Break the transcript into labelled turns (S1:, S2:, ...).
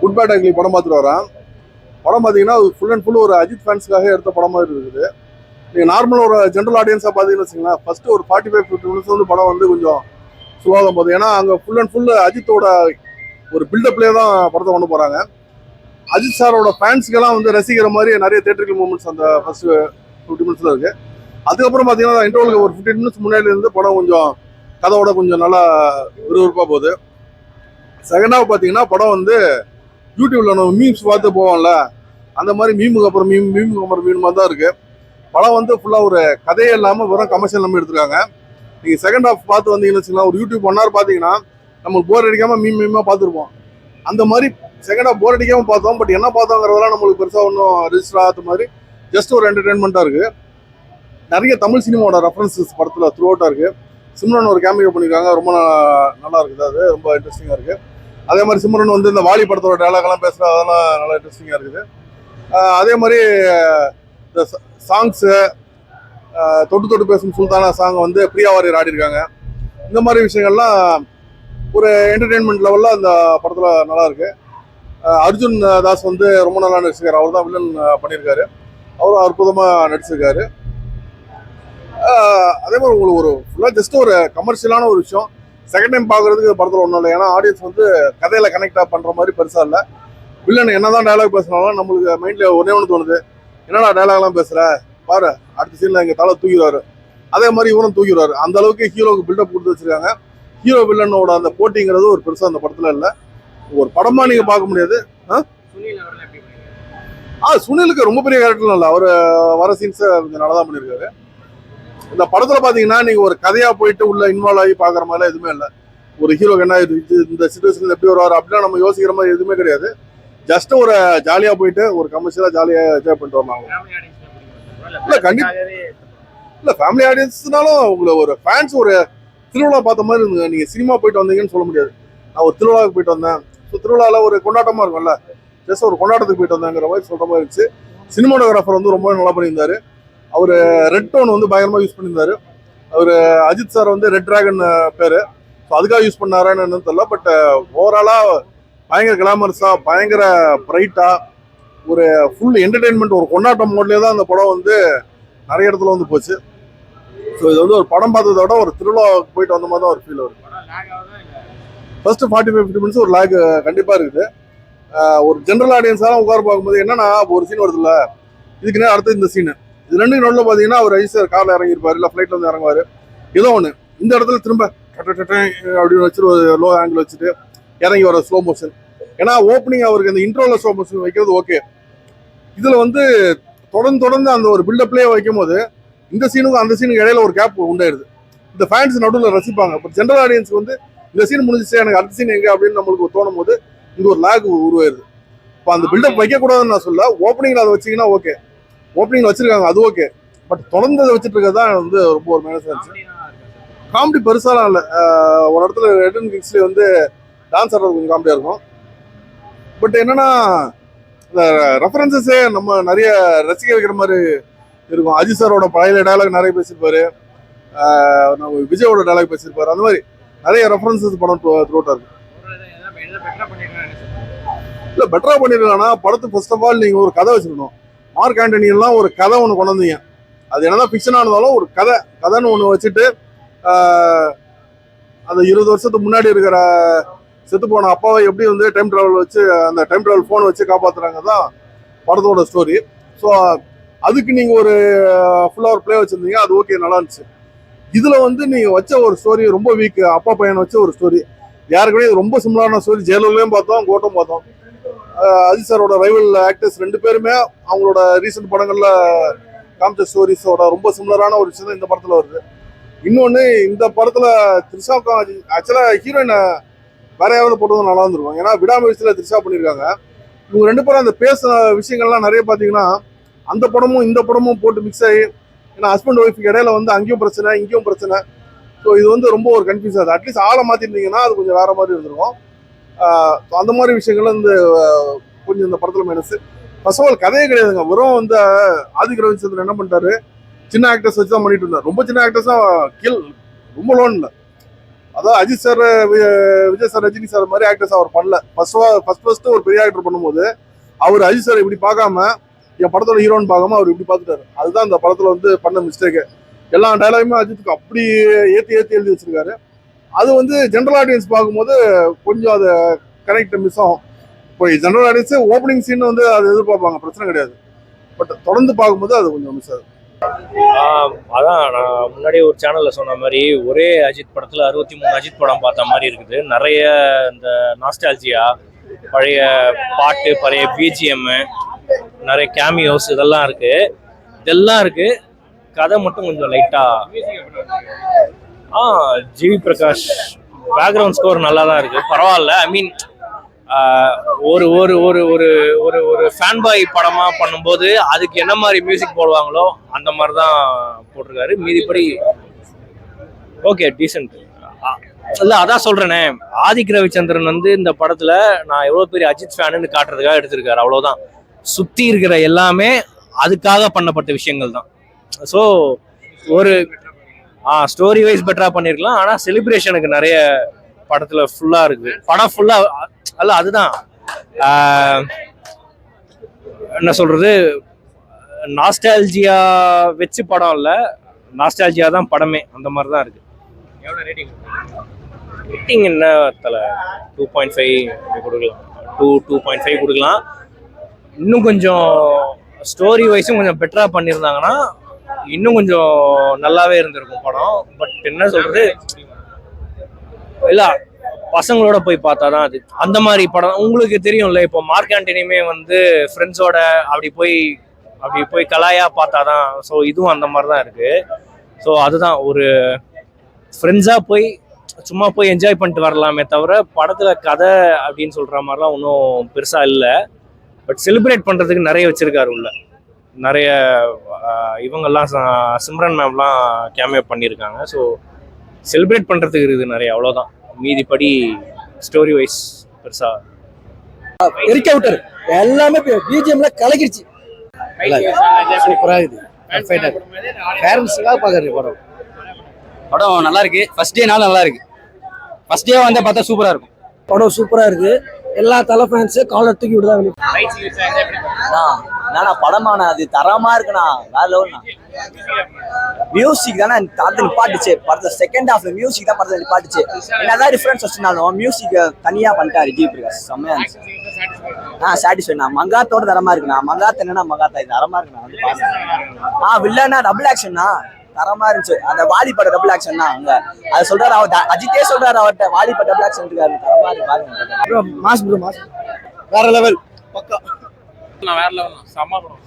S1: Good bad ugly படம் பார்த்துட்டு வரேன். படம் பார்த்தீங்கன்னா ஃபுல் அண்ட் ஃபுல் ஒரு அஜித் ஃபேன்ஸ்க்காக எடுத்த படம் மாதிரி இருக்குது. நீங்கள் நார்மல் ஒரு ஜென்ரல் ஆடியன்ஸாக பார்த்தீங்கன்னு வச்சுங்களேன், ஃபர்ஸ்ட் ஒரு 45-50 மினிட்ஸ் வந்து படம் வந்து கொஞ்சம் ஸ்லோவாக தான் போகுது. ஏன்னா அங்கே ஃபுல் அண்ட் ஃபுல் அஜித்தோட ஒரு பில்டப்லேயே தான் படத்தை கொண்டு போகிறாங்க. அஜித் சாரோட ஃபேன்ஸ்க்கெல்லாம் வந்து ரசிக்கிற மாதிரி நிறைய தியேட்டரிக்கல் மூமெண்ட்ஸ் அந்த ஃபர்ஸ்ட் 50 மினிட்ஸில் இருக்குது. அதுக்கப்புறம் பார்த்தீங்கன்னா இன்டர்வலுக்கு ஒரு 15 மினிட்ஸ் முன்னாடி இருந்து படம் கொஞ்சம் கதையோட கொஞ்சம் நல்லா விறுவிறுப்பாக போகுது. செகண்ட் ஹாஃப் பார்த்தீங்கன்னா படம் வந்து யூடியூப்ல நம்ம மீம்ஸ் பார்த்து போவோம்ல, அந்த மாதிரி மீமுக்கு அப்புறம் மீன் மாதிரி தான் இருக்கு. படம் வந்து ஃபுல்லாக ஒரு கதையே இல்லாமல் வெறும் கமர்ஷியல் நம்ம எடுத்துருக்காங்க. நீங்கள் செகண்ட் ஹாஃப் பார்த்து வந்தீங்கன்னு வச்சுக்கலாம், ஒரு யூடியூப் 1 hour பார்த்தீங்கன்னா நம்மளுக்கு போர் அடிக்காமல் மீமாக பார்த்துருப்போம். அந்த மாதிரி செகண்ட் ஹாஃப் போர் அடிக்காமல் பார்த்தோம். பட் என்ன பார்த்தோங்கிறதெல்லாம் நம்மளுக்கு பெருசாக ஒன்றும் ரிஜிஸ்டர் ஆகாத மாதிரி ஜஸ்ட் ஒரு என்டர்டைன்மெண்ட்டாக இருக்குது. நிறைய தமிழ் சினிமாவோட ரெஃபரன்சஸ் படத்தில் த்ரூ அவுட்டாக இருக்குது. சிம்ரன் ஒரு கேமியோ பண்ணியிருக்காங்க, ரொம்ப நல்லா இருக்குது. அது ரொம்ப இன்ட்ரெஸ்டிங்காக இருக்குது. அதே மாதிரி சிம்ரன் வந்து இந்த வாலி படத்தோட டைலாக்லாம் பேசுகிற அதெல்லாம் நல்லா இன்ட்ரெஸ்டிங்காக இருக்குது. அதே மாதிரி இந்த சாங்ஸு தொட்டு தொட்டு பேசும் சுல்தானா சாங் வந்து பிரியா வாரியர் ஆடிருக்காங்க. இந்த மாதிரி விஷயங்கள்லாம் ஒரு என்டர்டெயின்மெண்ட் லெவலில் அந்த படத்தில் நல்லா இருக்கு. அர்ஜுன் தாஸ் வந்து ரொம்ப நல்லா நடிச்சிருக்காரு. அவர் தான் வில்லன் பண்ணியிருக்காரு. அவரும் அற்புதமாக நடிச்சிருக்காரு. அதே மாதிரி உங்களுக்கு ஒரு ஃபுல்லாக ஜஸ்ட் ஒரு கமர்ஷியலான ஒரு விஷயம். செகண்ட் டைம் பார்க்குறதுக்கு படத்தில் ஒன்றும் இல்லை. ஏன்னா ஆடியன்ஸ் வந்து கதையில் கனெக்டாக பண்ணுற மாதிரி பெருசாக இல்லை. வில்லன் என்னதான் டைலாக் பேசினாலும் நம்மளுக்கு மைண்டில் ஒன்றே ஒன்று தோணுது, என்னடா டைலாக்லாம் பேசுகிற பாரு, அடுத்த சீனில் எங்கள் தலை தூக்கிடுவாரு. அதே மாதிரி இவரும் தூக்கிடுவார். அந்த அளவுக்கு ஹீரோவுக்கு பில்டப் கொடுத்து வச்சிருக்காங்க. ஹீரோ வில்லனோட அந்த போட்டிங்கிறது ஒரு பெருசாக அந்த படத்தில் இல்லை. ஒரு படமாக நீங்கள் பார்க்க முடியாது. சுனிலுக்கு ரொம்ப பெரிய கேரக்டர்லாம் இல்லை. அவர் வர சீன்ஸை கொஞ்சம் நல்லா தான் பண்ணியிருக்காரு. இந்த படத்துல பாத்தீங்கன்னா நீங்க ஒரு கதையா போயிட்டு உள்ள இன்வால்வ் ஆகி பாக்குற மாதிரி எதுவுமே இல்லை. ஒரு ஹீரோக்கு என்ன இந்த சிச்சுவேஷன்ல எப்படி வருவாரு அப்படின்னா நம்ம யோசிக்கிற மாதிரி எதுவுமே கிடையாது. ஜஸ்ட் ஒரு ஜாலியா போயிட்டு ஒரு கமர்ஷியலா ஜாலியா என்ஜாய் பண்ணிட்டு வரலாம். இல்ல கண்டிப்பா இல்ல, ஃபேமிலி ஆடியன்ஸ்னாலும் உங்களுக்கு ஒரு ஃபேன்ஸ் ஒரு திருவிழா பார்த்த மாதிரி இருந்தது. நீங்க சினிமா போயிட்டு வந்தீங்கன்னு சொல்ல முடியாது. நான் ஒரு திருவிழாவுக்கு போயிட்டு வந்தேன், ஸோ திருவிழால ஒரு கொண்டாட்டமா இருக்கும்ல, ஜஸ்ட் ஒரு கொண்டாட்டத்துக்கு போயிட்டு வந்தேங்கிற மாதிரி சொல்ற மாதிரி இருந்துச்சு. சினிமாட்டோகிராஃபர் வந்து ரொம்ப நல்லா பண்ணியிருந்தாரு. அவர் ரெட் டோன் வந்து பயங்கரமாக யூஸ் பண்ணியிருந்தாரு. அவர் அஜித் சார் வந்து ரெட் டிராகன் பேர், ஸோ அதுக்காக யூஸ் பண்ணாரான்னு தெரியல. பட் ஓவராலாக பயங்கர கிளாமரஸாக பயங்கர பிரைட்டாக ஒரு ஃபுல் என்டர்டெயின்மெண்ட் ஒரு கொண்டாட்டம் மோட்லேயே தான் அந்த படம் வந்து நிறைய இடத்துல வந்து போச்சு. ஸோ இது வந்து ஒரு படம் பார்த்ததை விட ஒரு திருவிழாவுக்கு போயிட்டு வந்த மாதிரி தான் ஒரு ஃபீல் வருது. ஃபர்ஸ்ட் 45-50 மினிட்ஸ் ஒரு லேக் கண்டிப்பாக இருக்குது. ஒரு ஜென்ரல் ஆடியன்ஸாக உட்கார பார்க்கும்போது என்னன்னா ஒரு சீன் வருது இல்லை, இதுக்குன்னே அடுத்து இந்த சீனு, இது ரெண்டு நோட்டில் பார்த்தீங்கன்னா அவர் அஜித் சார் காரில் இறங்கியிருப்பாரு, இல்லை ஃப்ளைட்டில் வந்து இறங்குவார். ஏதோ ஒன்று இந்த இடத்துல திரும்ப அப்படின்னு வச்சுட்டு ஒரு லோ ஆங்கிள் வச்சுட்டு இறங்கி வர ஸ்லோ மோஷன். ஏன்னா ஓப்பனிங் அவருக்கு அந்த இன்ட்ரோவில் ஸ்லோ மோஷன் வைக்கிறது ஓகே. இதில் வந்து தொடர்ந்து அந்த ஒரு பில்டப்லேயே வைக்கும் போது இந்த சீனுக்கும் அந்த சீனுக்கு இடையில ஒரு கேப் உண்டாயிருது. இந்த ஃபேன்ஸ் நடுவில் ரசிப்பாங்க. பட் ஜென்ரல் ஆடியன்ஸ்க்கு வந்து இந்த சீன் முடிஞ்சிச்சு, எனக்கு அடுத்த சீன் எங்கே அப்படின்னு நம்மளுக்கு தோணும் போது இங்கே ஒரு லேக் உருவாயிருது. இப்போ அந்த பில்டப் வைக்கக்கூடாதுன்னு நான் சொல்ல, ஓப்பனிங்கில் அதை வச்சிங்கன்னா ஓகே, ஓப்பனிங் வச்சிருக்காங்க அது ஓகே. பட் தொடர்ந்து அதை வச்சுட்டு இருக்கிறது தான் வந்து ரொம்ப ஒரு மைனஸ் ஆச்சு. காமெடி பெருசாலாம் இல்லை. ஒரு இடத்துல ரெட்டன் கிங்ஸ்லேயே வந்து டான்ஸ் ஆடுறது கொஞ்சம் காமெடியாக இருக்கும். பட் என்னன்னா இந்த ரெஃபரன்சஸே நம்ம நிறைய ரசிக்க வைக்கிற மாதிரி இருக்கும். அஜித் சாரோட பழைய டைலாக் நிறைய பேசியிருப்பாரு, நம்ம விஜயோட டைலாக் பேசியிருப்பாரு. அந்த மாதிரி நிறைய ரெஃபரன்சஸ் படம் த்ரூட்டாக இருக்கு. இல்லை பெட்டராக பண்ணிருக்காங்கன்னா படத்துக்கு ஃபர்ஸ்ட் ஆஃப் ஆல் நீங்கள் ஒரு கதை வச்சுக்கணும். மார்க் ஆண்டனி எல்லாம் ஒரு கதை ஒன்று கொண்டு வந்தீங்க, அது என்னதான் ஃபிக்ஷனாக இருந்தாலும் ஒரு கதைன்னு ஒன்று வச்சுட்டு அந்த 20 வருஷத்துக்கு முன்னாடி இருக்கிற செத்து போன அப்பாவை எப்படி வந்து டைம் ட்ராவல் வச்சு அந்த டைம் ட்ராவல் ஃபோனை வச்சு காப்பாற்றுறாங்க தான் படத்தோட ஸ்டோரி. ஸோ அதுக்கு நீங்கள் ஒரு ஃபுல்லாக ஒரு பிளே வச்சுருந்தீங்க, அது ஓகே, நல்லா இருந்துச்சு. இதில் வந்து நீங்கள் வச்ச ஒரு ஸ்டோரி ரொம்ப வீக். அப்பா பையனை வச்ச ஒரு ஸ்டோரி யாருக்குமே ரொம்ப சிமிலான ஸ்டோரி. ஜெயலலிதாவையும் பார்த்தோம், கோட்டும் பார்த்தோம். அஜித் சாரோட ரைவல் ஆக்டர்ஸ் 2 பேருமே அவங்களோட ரீசெண்ட் படங்கள்ல காமிச்ச ஸ்டோரிஸோட ரொம்ப சிமிலரான ஒரு விஷயம் தான் இந்த படத்துல வருது. இன்னொன்று, இந்த படத்துல த்ரிஷாவுக்கும் ஆக்சுவலா ஹீரோயினை வேற யாராவது போட்டதும் நல்லா இருந்திருக்கும். ஏன்னா விடாமுயற்சியில் த்ரிஷா பண்ணியிருக்காங்க. இவங்க 2 பேரும் அந்த பேசுற விஷயங்கள்லாம் நிறைய பார்த்தீங்கன்னா அந்த படமும் இந்த படமும் போட்டு மிக்ஸ் ஆகி, ஏன்னா ஹஸ்பண்ட் ஒய்ஃபுக்கு இடையில வந்து அங்கேயும் பிரச்சனை இங்கேயும் பிரச்சனை. ஸோ இது வந்து ரொம்ப ஒரு கன்ஃபியூஸ் ஆகுது. அட்லீஸ்ட் ஆளை மாற்றிருந்தீங்கன்னா அது கொஞ்சம் வேற மாதிரி இருந்திருக்கும். அந்த மாதிரி விஷயங்கள் வந்து கொஞ்சம் இந்த படத்துல மைனஸ். ஃபர்ஸ்ட் ஆஃப் ஆல் கதையே கிடையாதுங்க. வெறும் வந்து ஆதிக் ரவிச்சந்திரன் என்ன பண்ணிட்டாரு, சின்ன ஆக்டர்ஸ் வச்சு தான் பண்ணிட்டு இருந்தார். ரொம்ப சின்ன ஆக்டர்ஸ் தான் ரொம்ப லோன் இல்லை. அதாவது Ajith sir, Vijay sir, Rajini sir மாதிரி ஆக்டர்ஸ் அவர் பண்ணல. ஃபர்ஸ்ட் ஒரு பெரிய ஆக்டர் பண்ணும்போது அவர் அஜித் சார் இப்படி பார்க்காம என் படத்தோட ஹீரோன்னு பார்க்காம அவர் இப்படி பார்த்துட்டாரு. அதுதான் அந்த படத்துல வந்து பண்ண மிஸ்டேக்கு. எல்லா டைலாகுமே அஜித்துக்கு அப்படி ஏற்றி எழுதி வச்சிருக்காரு. அது வந்து ஜென்ரல் ஆடியன்ஸ் பார்க்கும்போது கொஞ்சம் அது கனெக்ட் மிஸ் ஆகும். இப்போ ஜென்ரல் ஆடியன்ஸ் ஓப்பனிங் சீன் வந்து அது எதிர்பார்ப்பாங்க, பிரச்சனை கிடையாது. பட் தொடர்ந்து பார்க்கும்போது அது கொஞ்சம் மிஸ் ஆகுது.
S2: அதான் நான் முன்னாடி ஒரு சேனல்ல சொன்ன மாதிரி ஒரே அஜித் படத்துல 63 அஜித் படம் பார்த்த மாதிரி இருக்குது. நிறைய இந்த நாஸ்டால்ஜியா, பழைய பாட்டு, பழைய பிஜிஎம், நிறைய கேமியோஸ் இதெல்லாம் இருக்கு. கதை மட்டும் கொஞ்சம் லைட்டா ஜிவி பிரகாஷ் பேக்ரவுண்ட் ஸ்கோர் நல்லா தான் இருக்கு, பரவாயில்ல. ஐ மீன் ஒரு ஒரு ஒரு ஒரு ஒரு ஒரு ஃபேன் பாய் படமா பண்ணும்போது அதுக்கு என்ன மாதிரி மியூசிக் போடுவாங்களோ அந்த மாதிரி தான் போட்டிருக்காரு. மீதிப்படி ஓகே, டீசென்ட். இல்லை, அதான் சொல்றேனே, ஆதிக் ரவிச்சந்திரன் வந்து இந்த படத்துல நான் எவ்வளவு பெரிய அஜித் ஃபேனுன்னு காட்டுறதுக்காக எடுத்திருக்காரு, அவ்வளவுதான். சுத்தி இருக்கிற எல்லாமே அதுக்காக பண்ணப்பட்ட விஷயங்கள் தான். ஸோ ஒரு ஸ்டோரி வைஸ் பெட்டரா பண்ணிருக்கலாம். ஆனா செலிப்ரேஷனுக்கு நிறைய படத்துல ஃபுல்லா இருக்கு. படம் ஃபுல்லா அல்ல, அதுதான் என்ன சொல்றது, நாஸ்டால்ஜியா வச்சு படம் இல்ல, நாஸ்டால்ஜியா தான் படமே, அந்த மாதிரி தான் இருக்கு. ரேட்டிங் என்ன தல 2.5 கொடுக்கலாம், 2.5 கொடுக்கலாம். இன்னும் கொஞ்சம் ஸ்டோரி வைஸும் கொஞ்சம் பெட்டரா பண்ணியிருந்தாங்கன்னா இன்னும் கொஞ்சம் நல்லாவே இருந்திருக்கும் படம். பட் என்ன சொல்றது, இல்ல பசங்களோட போய் பார்த்தாதான் அது அந்த மாதிரி படம். உங்களுக்கு தெரியும்ல, இப்போ மார்க் ஆண்டனியுமே வந்து ஃப்ரெண்ட்ஸோட அப்படி போய் கலாயா பார்த்தாதான். ஸோ இதுவும் அந்த மாதிரி தான் இருக்கு. ஸோ அதுதான், ஒரு ஃப்ரெண்ட்ஸா போய் சும்மா போய் என்ஜாய் பண்ணிட்டு வரலாமே தவிர படத்துல கதை அப்படின்னு சொல்ற மாதிரிலாம் ஒன்றும் பெருசா இல்லை. பட் செலிப்ரேட் பண்றதுக்கு நிறைய வச்சிருக்காரு உள்ள. நிறைய இவங்கெல்லாம் சிம்ரன் மேம்லாம் கேமியோ பண்ணியிருக்காங்க. ஸோ செலிப்ரேட் பண்றதுக்கு இருக்குது நிறைய, அவ்வளோதான். மீதிப்படி ஸ்டோரி வைஸ் பெருசா
S3: எரிக்க விட்டாரு. எல்லாமே பிஜிஎம்ல கலக்கிடுச்சு. சூப்பரா இருக்குது. பேரண்ட்ஸுக்காக பாக்குறது
S4: படம் நல்லா இருக்கு. ஃபர்ஸ்ட் டே நாள் நல்லா இருக்கு. ஃபர்ஸ்ட் டே வந்து பார்த்தா சூப்பரா இருக்கும்.
S3: படம் சூப்பரா இருக்கு. எல்லா தலை ஃபேன்ஸு காலர் தூக்கி விடுதான்.
S4: படமாண்ணா அது தரமா இருக்குண்ணா, வேற லெவல்ண்ணா. மியூசிக் தானே தாத்து நிப்பாட்டுச்சு படத்தை. செகண்ட் ஹாஃப்ல மியூசிக் தான் படத்தை நிப்பாட்டுச்சு. என்னதான் டிஃபரன்ஸ் வச்சுனாலும் மியூசிக் தனியா பண்ணிட்டாரு ஜி பிரகாஷ், செம்மையா இருந்துச்சு. சாட்டிஸ்ஃபைட்ண்ணா. மங்காத்தோட தரமா இருக்குண்ணா. மங்காத்த என்னன்னா மங்காத்தா இது தரமா இருக்குண்ணா. வில்லன்னா டபுள் ஆக்ஷன்னா தரமா இருந்துச்சு. அந்த வாலிபட டபுள் ஆக்ஷன் தான் அங்க அதை சொல்றாரு. அவர் அஜித்தே சொல்றாரு அவர்கிட்ட, வாலிபட டபுள் ஆக்ஷன் இருக்காரு, தரமா இருக்கு பாருங்க.
S3: மாஸ் வேற லெவல் பக்கா.
S2: வேற லெவல், செம்ம படம்.